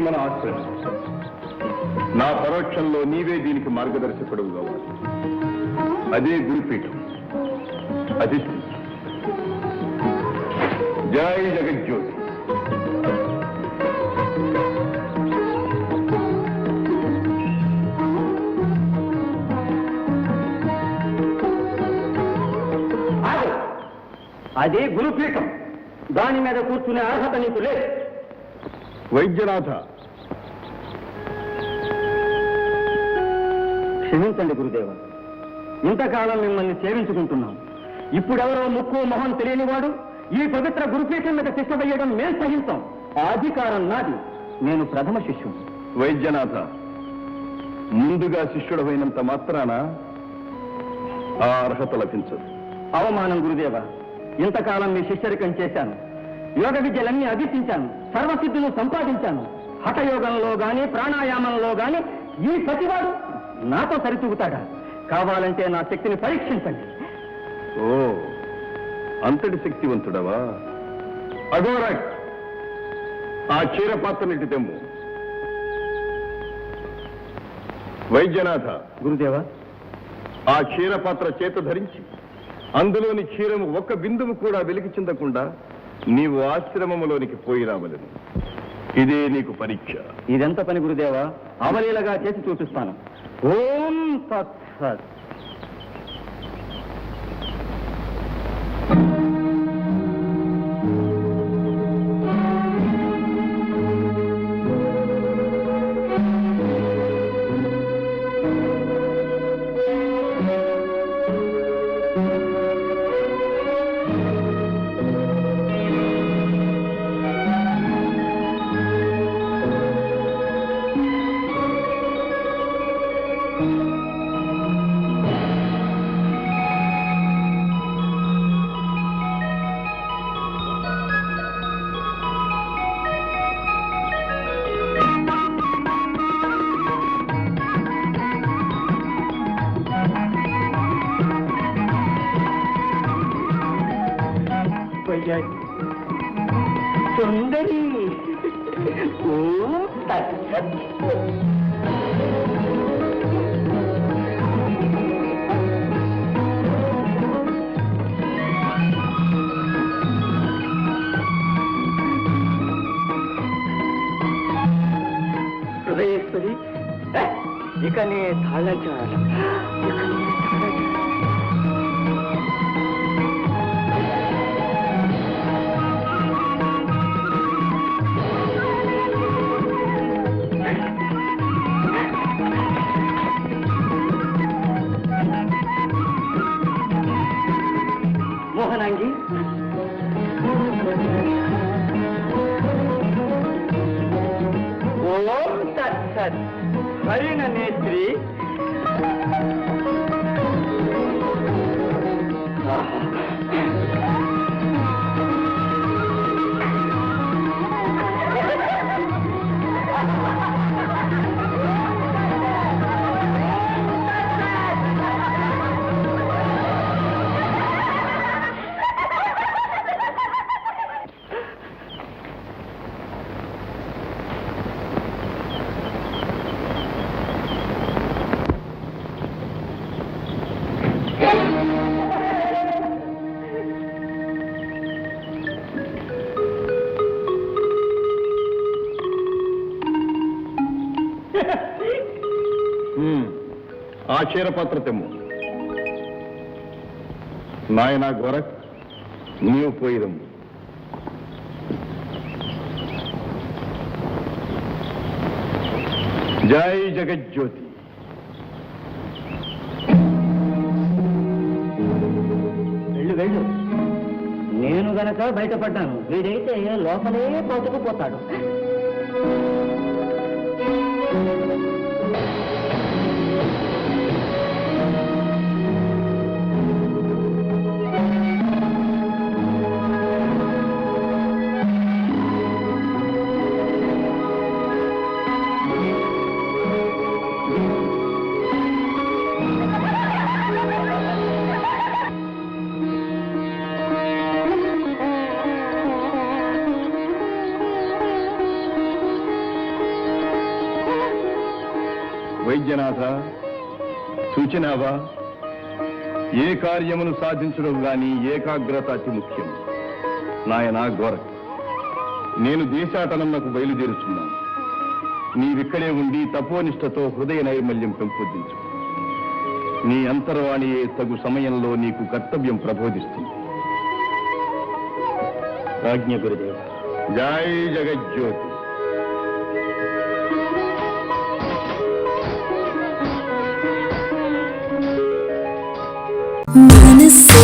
మన ఆశ్రమం. నా పరోక్షంలో నీవే దీనికి మార్గదర్శకుడు కావాలి. అదే గురుపీఠం. అతిథి జై జగజ్యోతి. అదే గురుపీఠం. దాని మీద కూర్చునే అర్హత నీకు లేదు. వైద్యనాథ, క్షమించండి గురుదేవ. ఇంతకాలం మిమ్మల్ని సేవించుకుంటున్నాం. ఇప్పుడెవరో ముక్కు మొహం తెలియనివాడు ఈ పవిత్ర గురుపీఠం మీద శిక్ష వేయడం మేం సహించాం. ఆ అధికారం నాది. నేను ప్రథమ శిష్యుడు. వైద్యనాథ, ముందుగా శిష్యుడమైనంత మాత్రాన ఆ అర్హత లభించదు. అవమానం గురుదేవ. ఇంతకాలం మీ శిష్యరికం చేశాను. యోగ విద్యలన్నీ అభ్యసించాను. సర్వసిద్ధులు సంపాదించాను. హఠయోగంలో గాని ప్రాణాయామంలో గాని ఈ ప్రతివాడు నాతో సరితూగుతాడా? కావాలంటే నా శక్తిని పరీక్షించండి. ఓ, అంతటి శక్తివంతుడవా? అగోరా, ఆ క్షీరపాత్రనిటి తెమ్ము. వైద్యనాథ, గురుదేవ, ఆ క్షీరపాత్ర చేత ధరించి అందులోని క్షీరము ఒక్క బిందువు కూడా వెలికి చెందకుండా నీవు ఆశ్రమములోనికి పోయి రావలను. ఇదే నీకు పరీక్ష. ఇదెంత పని గురుదేవా? అవలీలగా చేసి చూపిస్తాను. ఓం తత్సత్. సుందరి. ఓం తత్సత్. హృదయేశ్వరి, ఇక నీ తాళజాలం. మోహనాంగి, ఓం తత్సత్. హరిణ నేత్రి. ఆ క్షీరపాత్ర తెమ్ము. నాయనా గోరఖ్, నీవు పోయిదము. జై జగజ్యోతి. వెళ్ళు వెళ్ళు. నేను గనక బయటపడ్డాను. వీడైతే లోపలే పోతుకుపోతాడు. వైద్యనాథ, సూచనావా? ఏ కార్యమును సాధించడం గాని ఏకాగ్రత అతి ముఖ్యం. నాయనా గోరఖ్, నేను దేశాటనన్నకు బయలుదేరుచున్నాను. నీవిక్కడే ఉండి తపోనిష్టతో హృదయ నైర్మల్యం పెంపొందించు. నీ అంతర్వాణియే తగు సమయంలో నీకు కర్తవ్యం ప్రబోధిస్తుంది. రాజ్ఞ గురుదేవ. జై జగజ్యోతి. మనసే